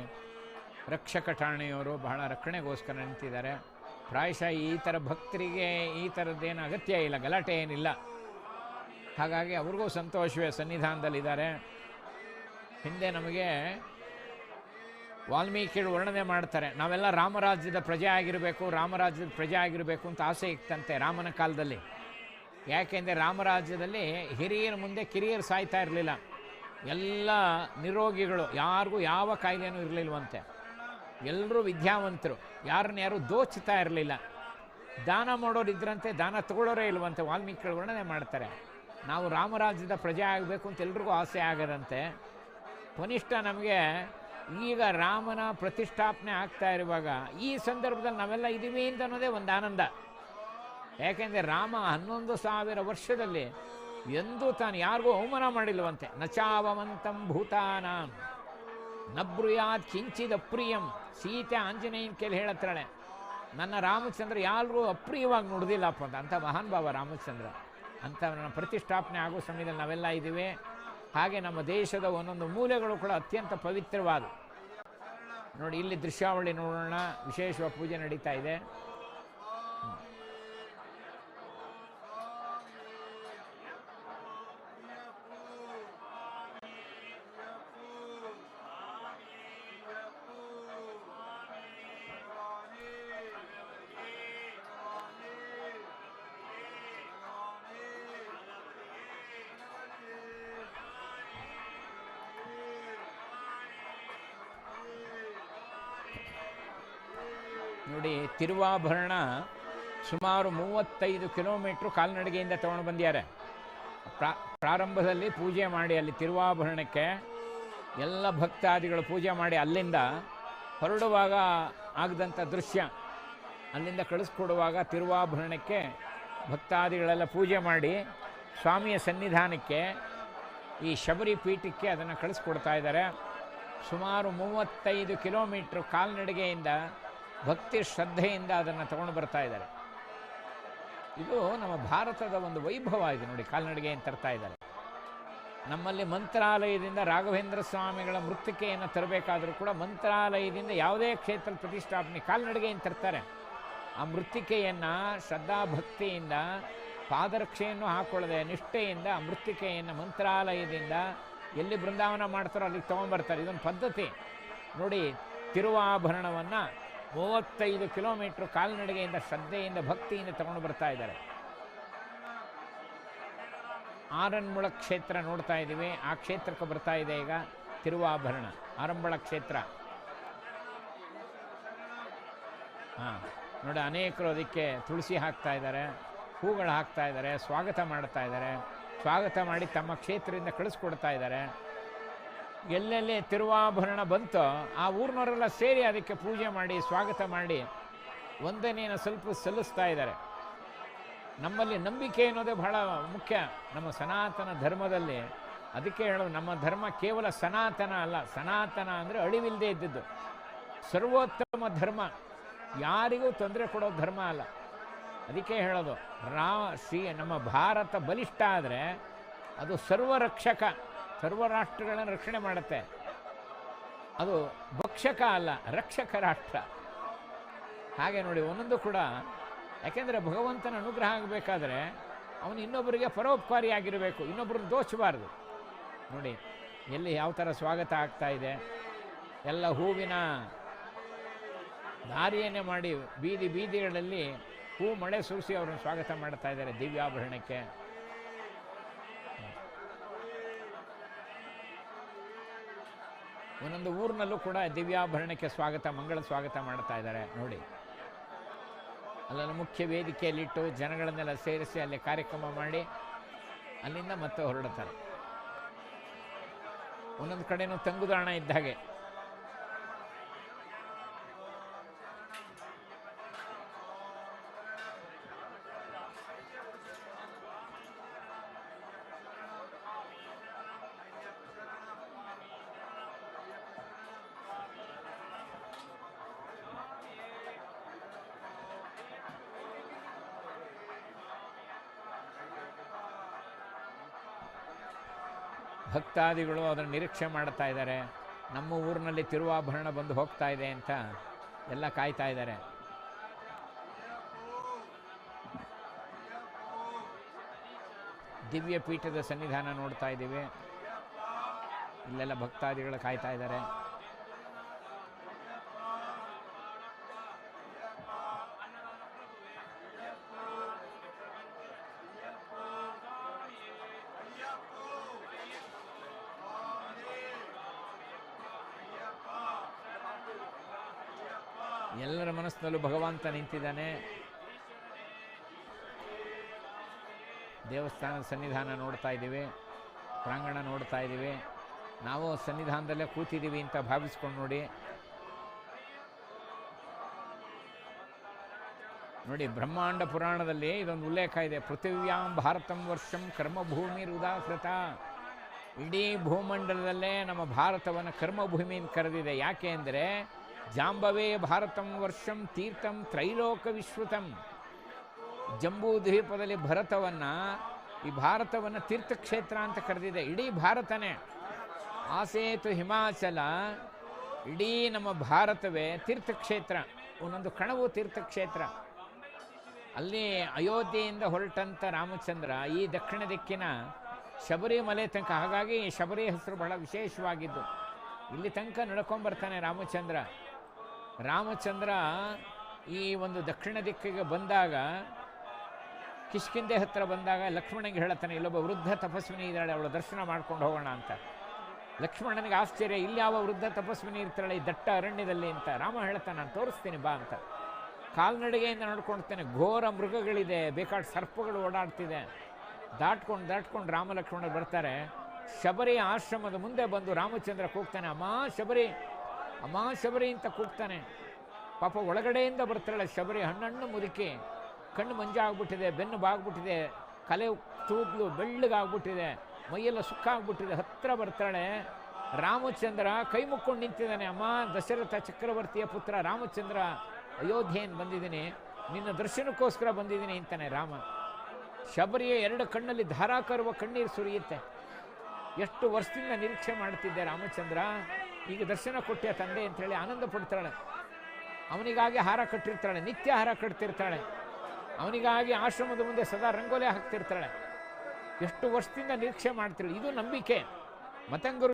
ರಕ್ಷಕ ಠಾಣೆಯವರು ಬಹಳ ರಕ್ಷಣೆಗೋಸ್ಕರ ನಿಂತಿದ್ದಾರೆ. ಪ್ರಾಯಶಃ ಈ ಥರ ಭಕ್ತರಿಗೆ ಈ ಥರದ್ದೇನು ಅಗತ್ಯ ಇಲ್ಲ, ಗಲಾಟೆ ಏನಿಲ್ಲ. ಹಾಗಾಗಿ ಅವ್ರಿಗೂ ಸಂತೋಷವೇ, ಸನ್ನಿಧಾನದಲ್ಲಿದ್ದಾರೆ. ಹಿಂದೆ ನಮಗೆ ವಾಲ್ಮೀಕಿಗಳು ವರ್ಣನೆ ಮಾಡ್ತಾರೆ, ನಾವೆಲ್ಲ ರಾಮರಾಜ್ಯದ ಪ್ರಜೆ ಆಗಿರಬೇಕು, ರಾಮರಾಜ್ಯದ ಪ್ರಜೆ ಆಗಿರಬೇಕು ಅಂತ ಆಸೆ ಇತ್ತಂತೆ ರಾಮನ ಕಾಲದಲ್ಲಿ. ಯಾಕೆಂದರೆ ರಾಮರಾಜ್ಯದಲ್ಲಿ ಹಿರಿಯರ ಮುಂದೆ ಕಿರಿಯರು ಸಾಯ್ತಾ ಇರಲಿಲ್ಲ, ಎಲ್ಲ ನಿರೋಗಿಗಳು, ಯಾರಿಗೂ ಯಾವ ಕಾಯಿಲೆನೂ ಇರಲಿಲ್ವಂತೆ. ಎಲ್ಲರೂ ವಿದ್ಯಾವಂತರು, ಯಾರು ದೋಚ್ತಾ ಇರಲಿಲ್ಲ. ದಾನ ಮಾಡೋರು ಇದ್ರಂತೆ, ದಾನ ತಗೊಳ್ಳೋರೇ ಇಲ್ವಂತೆ. ವಾಲ್ಮೀಕಿಗಳು ವರ್ಣನೆ ಮಾಡ್ತಾರೆ, ನಾವು ರಾಮರಾಜ್ಯದ ಪ್ರಜೆ ಆಗಬೇಕು ಅಂತ ಎಲ್ರಿಗೂ ಆಸೆ ಆಗದಂತೆ. ಕನಿಷ್ಠ ನಮಗೆ ಈಗ ರಾಮನ ಪ್ರತಿಷ್ಠಾಪನೆ ಆಗ್ತಾ ಇರುವಾಗ ಈ ಸಂದರ್ಭದಲ್ಲಿ ನಾವೆಲ್ಲ ಇದ್ದೀವಿ ಅಂತ ಅನ್ನೋದೇ ಒಂದು ಆನಂದ. ಯಾಕೆಂದರೆ ರಾಮ 11,000 ವರ್ಷದಲ್ಲಿ ಎಂದೂ ತಾನು ಯಾರಿಗೂ ಅವಮಾನ ಮಾಡಿಲ್ವಂತೆ. ನಚಾವಮಂತಂ ಭೂತಾನಾಂ ನಬ್ರುಯಾತ್ ಕಿಂಚಿದ ಅಪ್ರಿಯಂ. ಸೀತೆ ಆಂಜನೇಯನ ಕೇಳಿ ಹೇಳತ್ತಾಳೆ, ನನ್ನ ರಾಮಚಂದ್ರ ಯಾರಿಗೂ ಅಪ್ರಿಯವಾಗಿ ನುಡಿದಿಲ್ಲಪ್ಪ ಅಂತ ಮಹಾನ್ ಭಾವ ರಾಮಚಂದ್ರ. ಅಂತ ನನ್ನ ಪ್ರತಿಷ್ಠಾಪನೆ ಆಗೋ ಸಮಯದಲ್ಲಿ ನಾವೆಲ್ಲ ಇದ್ದೀವಿ. ಹಾಗೆ ನಮ್ಮ ದೇಶದ ಒಂದೊಂದು ಮೂಲೆಗಳು ಕೂಡ ಅತ್ಯಂತ ಪವಿತ್ರವಾದ. ನೋಡಿ, ಇಲ್ಲಿ ದೃಶ್ಯಾವಳಿ ನೋಡೋಣ. ವಿಶೇಷ ಪೂಜೆ ನಡೀತಾ ಇದೆ. ನೋಡಿ, ತಿರುವಾಭರಣ ಸುಮಾರು 35 ಕಿಲೋಮೀಟ್ರು ಕಾಲ್ನಡಿಗೆಯಿಂದ ತೊಗೊಂಡು ಬಂದಿದ್ದಾರೆ. ಪ್ರಾರಂಭದಲ್ಲಿ ಪೂಜೆ ಮಾಡಿ ಅಲ್ಲಿ ತಿರುವಾಭರಣಕ್ಕೆ ಎಲ್ಲ ಭಕ್ತಾದಿಗಳು ಪೂಜೆ ಮಾಡಿ ಅಲ್ಲಿಂದ ಹೊರಡುವಾಗ ಆಗದಂಥ ದೃಶ್ಯ, ಅಲ್ಲಿಂದ ಕಳಿಸ್ಕೊಡುವಾಗ ತಿರುವಾಭರಣಕ್ಕೆ ಭಕ್ತಾದಿಗಳೆಲ್ಲ ಪೂಜೆ ಮಾಡಿ ಸ್ವಾಮಿಯ ಸನ್ನಿಧಾನಕ್ಕೆ, ಈ ಶಬರಿ ಪೀಠಕ್ಕೆ ಅದನ್ನು ಕಳಿಸ್ಕೊಡ್ತಾ ಇದ್ದಾರೆ. ಸುಮಾರು 35 ಕಿಲೋಮೀಟ್ರು ಕಾಲ್ನಡಿಗೆಯಿಂದ ಭಕ್ತಿ ಶ್ರದ್ಧೆಯಿಂದ ಅದನ್ನು ತಗೊಂಡು ಬರ್ತಾ ಇದ್ದಾರೆ. ಇದು ನಮ್ಮ ಭಾರತದ ಒಂದು ವೈಭವ. ಇದು ನೋಡಿ, ಕಾಲ್ನಡಿಗೆಯನ್ನು ತರ್ತಾ ಇದ್ದಾರೆ. ನಮ್ಮಲ್ಲಿ ಮಂತ್ರಾಲಯದಿಂದ ರಾಘವೇಂದ್ರ ಸ್ವಾಮಿಗಳ ಮೃತ್ತಿಕೆಯನ್ನು ತರಬೇಕಾದರೂ ಕೂಡ ಮಂತ್ರಾಲಯದಿಂದ ಯಾವುದೇ ಕ್ಷೇತ್ರ ಪ್ರತಿಷ್ಠಾಪನೆ ಕಾಲ್ನಡಿಗೆಯನ್ನು ತರ್ತಾರೆ. ಆ ಮೃತ್ತಿಕೆಯನ್ನು ಶ್ರದ್ಧಾಭಕ್ತಿಯಿಂದ, ಪಾದರಕ್ಷೆಯನ್ನು ಹಾಕೊಳ್ಳದೆ ನಿಷ್ಠೆಯಿಂದ ಆ ಮೃತ್ತಿಕೆಯನ್ನು ಮಂತ್ರಾಲಯದಿಂದ ಎಲ್ಲಿ ಬೃಂದಾವನ ಮಾಡ್ತಾರೋ ಅಲ್ಲಿಗೆ ತೊಗೊಂಡ್ಬರ್ತಾರೆ. ಇದೊಂದು ಪದ್ಧತಿ. ನೋಡಿ, ತಿರುವಾಭರಣವನ್ನು 35 ಕಿಲೋಮೀಟ್ರು ಕಾಲ್ನಡಿಗೆಯಿಂದ ಶ್ರದ್ಧೆಯಿಂದ ಭಕ್ತಿಯಿಂದ ತಗೊಂಡು ಬರ್ತಾ ಇದ್ದಾರೆ. ಆರನ್ಮುಳ ಕ್ಷೇತ್ರ ನೋಡ್ತಾ ಇದ್ದೀವಿ. ಆ ಕ್ಷೇತ್ರಕ್ಕೆ ಬರ್ತಾ ಇದೆ ಈಗ ತಿರುವಾಭರಣ, ಆರಂಬಳ ಕ್ಷೇತ್ರ. ನೋಡಿ, ಅನೇಕರು ಅದಕ್ಕೆ ತುಳಸಿ ಹಾಕ್ತಾ ಇದ್ದಾರೆ, ಹೂಗಳು ಹಾಕ್ತಾ ಇದ್ದಾರೆ, ಸ್ವಾಗತ ಮಾಡ್ತಾ ಇದ್ದಾರೆ. ಸ್ವಾಗತ ಮಾಡಿ ತಮ್ಮ ಕ್ಷೇತ್ರದಿಂದ ಕಳಿಸ್ಕೊಡ್ತಾ ಇದ್ದಾರೆ. ಎಲ್ಲೆಲ್ಲಿ ತಿರುವಾಭರಣ ಬಂತೋ ಆ ಊರಿನವರೆಲ್ಲ ಸೇರಿ ಅದಕ್ಕೆ ಪೂಜೆ ಮಾಡಿ ಸ್ವಾಗತ ಮಾಡಿ ವಂದನೆಯನ್ನು ಸ್ವಲ್ಪ ಸಲ್ಲಿಸ್ತಾ ಇದ್ದಾರೆ. ನಮ್ಮಲ್ಲಿ ನಂಬಿಕೆ ಅನ್ನೋದೇ ಬಹಳ ಮುಖ್ಯ ನಮ್ಮ ಸನಾತನ ಧರ್ಮದಲ್ಲಿ. ಅದಕ್ಕೆ ಹೇಳೋದು, ನಮ್ಮ ಧರ್ಮ ಕೇವಲ ಸನಾತನ ಅಲ್ಲ. ಸನಾತನ ಅಂದರೆ ಅಳಿವಿಲ್ಲದೆ ಇದ್ದದ್ದು, ಸರ್ವೋತ್ತಮ ಧರ್ಮ, ಯಾರಿಗೂ ತೊಂದರೆ ಕೊಡೋ ಧರ್ಮ ಅಲ್ಲ. ಅದಕ್ಕೆ ಹೇಳೋದು, ನಮ್ಮ ಭಾರತ ಬಲಿಷ್ಠ ಆದರೆ ಅದು ಸರ್ವರಕ್ಷಕ, ಸರ್ವ ರಾಷ್ಟ್ರಗಳನ್ನು ರಕ್ಷಣೆ ಮಾಡುತ್ತೆ. ಅದು ಭಕ್ಷಕ ಅಲ್ಲ, ರಕ್ಷಕ ರಾಷ್ಟ್ರ. ಹಾಗೆ ನೋಡಿ, ಒಂದೊಂದು ಕೂಡ, ಯಾಕೆಂದರೆ ಭಗವಂತನ ಅನುಗ್ರಹ ಆಗಬೇಕಾದ್ರೆ ಅವನು ಇನ್ನೊಬ್ಬರಿಗೆ ಪರೋಪಕಾರಿಯಾಗಿರಬೇಕು, ಇನ್ನೊಬ್ಬರನ್ನು ದೋಚಬಾರ್ದು. ನೋಡಿ, ಎಲ್ಲಿ ಯಾವ ಥರ ಸ್ವಾಗತ ಆಗ್ತಾ ಇದೆ. ಎಲ್ಲ ಹೂವಿನ ದಾರಿಯನ್ನೇ ಮಾಡಿ ಬೀದಿ ಬೀದಿಗಳಲ್ಲಿ ಹೂ ಮಳೆ ಸುರಿಸಿ ಅವರನ್ನು ಸ್ವಾಗತ ಮಾಡ್ತಾ ಇದ್ದಾರೆ ದಿವ್ಯಾಭರಣಕ್ಕೆ. ಒಂದೊಂದು ಊರಿನಲ್ಲೂ ಕೂಡ ದಿವ್ಯಾಭರಣಕ್ಕೆ ಸ್ವಾಗತ, ಮಂಗಳ ಸ್ವಾಗತ ಮಾಡ್ತಾ ಇದ್ದಾರೆ ನೋಡಿ. ಅಲ್ಲೆಲ್ಲ ಮುಖ್ಯ ವೇದಿಕೆಯಲ್ಲಿಟ್ಟು ಜನಗಳನ್ನೆಲ್ಲ ಸೇರಿಸಿ ಅಲ್ಲಿ ಕಾರ್ಯಕ್ರಮ ಮಾಡಿ ಅಲ್ಲಿಂದ ಮತ್ತೆ ಹೊರಡುತ್ತಾರೆ. ಒಂದೊಂದು ಕಡೆನೂ ತಂಗುದಾಣ ಇದ್ದ ಹಾಗೆ. ಭಕ್ತಾದಿಗಳು ಅದನ್ನು ನಿರೀಕ್ಷೆ ಮಾಡ್ತಾ ಇದ್ದಾರೆ. ನಮ್ಮ ಊರಿನಲ್ಲಿ ತಿರುವಾಭರಣ ಬಂದು ಹೋಗ್ತಾ ಇದೆ ಅಂತ ಎಲ್ಲ ಕಾಯ್ತಾ ಇದ್ದಾರೆ. ದಿವ್ಯ ಪೀಠದ ಸನ್ನಿಧಾನ ನೋಡ್ತಾ ಇದ್ದೀವಿ. ಇಲ್ಲೆಲ್ಲ ಭಕ್ತಾದಿಗಳು ಕಾಯ್ತಾ ಇದ್ದಾರೆ. ಎಲ್ಲರ ಮನಸ್ಸಿನಲ್ಲೂ ಭಗವಂತ ನಿಂತಿದ್ದಾನೆ. ದೇವಸ್ಥಾನದ ಸನ್ನಿಧಾನ ನೋಡ್ತಾ ಇದ್ದೀವಿ, ಪ್ರಾಂಗಣ ನೋಡ್ತಾ ಇದ್ದೀವಿ. ನಾವು ಸನ್ನಿಧಾನದಲ್ಲೇ ಕೂತಿದ್ದೀವಿ ಅಂತ ಭಾವಿಸ್ಕೊಂಡು ನೋಡಿ. ನೋಡಿ, ಬ್ರಹ್ಮಾಂಡ ಪುರಾಣದಲ್ಲಿ ಇದೊಂದು ಉಲ್ಲೇಖ ಇದೆ. ಪೃಥಿವ್ಯಾಂ ಭಾರತಂ ವರ್ಷಂ ಕರ್ಮಭೂಮಿ ಉದಾಹೃತ. ಇಡೀ ಭೂಮಂಡಲದಲ್ಲೇ ನಮ್ಮ ಭಾರತವನ್ನು ಕರ್ಮಭೂಮಿ ಅಂತ ಕರೆದಿದೆ. ಯಾಕೆ ಅಂದರೆ ಜಾಂಬವೇ ಭಾರತಂ ವರ್ಷಂ ತೀರ್ಥಂ ತ್ರೈಲೋಕ ವಿಶ್ರುತಂ. ಜಂಬೂ ದ್ವೀಪದಲ್ಲಿ ಭರತವನ್ನು, ಈ ಭಾರತವನ್ನು ತೀರ್ಥಕ್ಷೇತ್ರ ಅಂತ ಕರೆದಿದೆ. ಇಡೀ ಭಾರತನೇ ಆಸೇತು ಹಿಮಾಚಲ, ಇಡೀ ನಮ್ಮ ಭಾರತವೇ ತೀರ್ಥಕ್ಷೇತ್ರ. ಒಂದೊಂದು ಕಣವು ತೀರ್ಥಕ್ಷೇತ್ರ. ಅಲ್ಲಿ ಅಯೋಧ್ಯೆಯಿಂದ ಹೊರಟಂಥ ರಾಮಚಂದ್ರ ಈ ದಕ್ಷಿಣ ದಿಕ್ಕಿನ ಶಬರಿಮಲೆ ತನಕ, ಹಾಗಾಗಿ ಶಬರಿ ಹೆಸರು ಬಹಳ ವಿಶೇಷವಾಗಿದ್ದು. ಇಲ್ಲಿ ತನಕ ನಡ್ಕೊಂಬರ್ತಾನೆ ರಾಮಚಂದ್ರ. ರಾಮಚಂದ್ರ ಈ ಒಂದು ದಕ್ಷಿಣ ದಿಕ್ಕಿಗೆ ಬಂದಾಗ, ಕಿಷ್ಕಿಂದೆ ಹತ್ತಿರ ಬಂದಾಗ ಲಕ್ಷ್ಮಣನಿಗೆ ಹೇಳ್ತಾನೆ, ಇಲ್ಲೊಬ್ಬ ವೃದ್ಧ ತಪಸ್ವಿನಿ ಇದ್ದಾಳೆ, ಅವಳ ದರ್ಶನ ಮಾಡ್ಕೊಂಡು ಹೋಗೋಣ ಅಂತ. ಲಕ್ಷ್ಮಣನಿಗೆ ಆಶ್ಚರ್ಯ, ಇಲ್ಲಿ ಯಾವ ವೃದ್ಧ ತಪಸ್ವಿನಿ ಇರ್ತಾಳೆ ಈ ದಟ್ಟ ಅರಣ್ಯದಲ್ಲಿ ಅಂತ. ರಾಮ ಹೇಳ್ತಾನೆ, ನಾನು ತೋರಿಸ್ತೀನಿ ಬಾ ಅಂತ. ಕಾಲ್ನಡಿಗೆಯಿಂದ ನಡ್ಕೊಳ್ತೇನೆ. ಘೋರ ಮೃಗಗಳಿದೆ, ಬೇಕಾದ ಸರ್ಪಗಳು ಓಡಾಡ್ತಿದೆ. ದಾಟ್ಕೊಂಡು ರಾಮ ಲಕ್ಷ್ಮಣರು ಬರ್ತಾರೆ. ಶಬರಿ ಆಶ್ರಮದ ಮುಂದೆ ಬಂದು ರಾಮಚಂದ್ರ ಕೂಗ್ತಾನೆ, ಅಮ್ಮ ಶಬರಿ, ಅಮ್ಮ ಶಬರಿ ಅಂತ ಕೂಗ್ತಾನೆ. ಪಾಪ ಒಳಗಡೆಯಿಂದ ಬರ್ತಾಳೆ ಶಬರಿ, ಹಣ್ಣು ಮುದುಕಿ, ಕಣ್ಣು ಮಂಜಾಗ್ಬಿಟ್ಟಿದೆ, ಬೆನ್ನು ಬಾಗ್ಬಿಟ್ಟಿದೆ, ಕಲೆ ತೂಗ್ಲು ಬೆಳ್ಳಗಾಗ್ಬಿಟ್ಟಿದೆ, ಮೈಯೆಲ್ಲ ಸುಕ್ಕಾಗ್ಬಿಟ್ಟಿದೆ. ಹತ್ತಿರ ಬರ್ತಾಳೆ. ರಾಮಚಂದ್ರ ಕೈ ಮುಕ್ಕೊಂಡು ನಿಂತಿದ್ದಾನೆ. ಅಮ್ಮ ದಶರಥ ಚಕ್ರವರ್ತಿಯ ಪುತ್ರ ರಾಮಚಂದ್ರ, ಅಯೋಧ್ಯೆಯನ್ನು ಬಂದಿದ್ದೀನಿ, ನಿನ್ನ ದರ್ಶನಕ್ಕೋಸ್ಕರ ಬಂದಿದ್ದೀನಿ ಅಂತಾನೆ ರಾಮ. ಶಬರಿಯ ಎರಡು ಕಣ್ಣಲ್ಲಿ ಧಾರಾಕಾರುವ ಕಣ್ಣೀರು ಸುರಿಯುತ್ತೆ. ಎಷ್ಟು ವರ್ಷದಿಂದ ನಿರೀಕ್ಷೆ ಮಾಡ್ತಿದ್ದೆ ರಾಮಚಂದ್ರ, ಈಗ ದರ್ಶನ ಕೊಟ್ಟೆ ತಂದೆ ಅಂಥೇಳಿ ಆನಂದ ಪಡ್ತಾಳೆ. ಅವನಿಗಾಗಿ ಹಾರ ಕಟ್ಟಿರ್ತಾಳೆ, ನಿತ್ಯ ಹಾರ ಕಟ್ತಿರ್ತಾಳೆ. ಅವನಿಗಾಗಿ ಆಶ್ರಮದ ಮುಂದೆ ಸದಾ ರಂಗೋಲಿ ಹಾಕ್ತಿರ್ತಾಳೆ. ಎಷ್ಟು ವರ್ಷದಿಂದ ನಿರೀಕ್ಷೆ ಮಾಡ್ತಿರಲಿ. ಇದು ನಂಬಿಕೆ. ಮತಂಗರು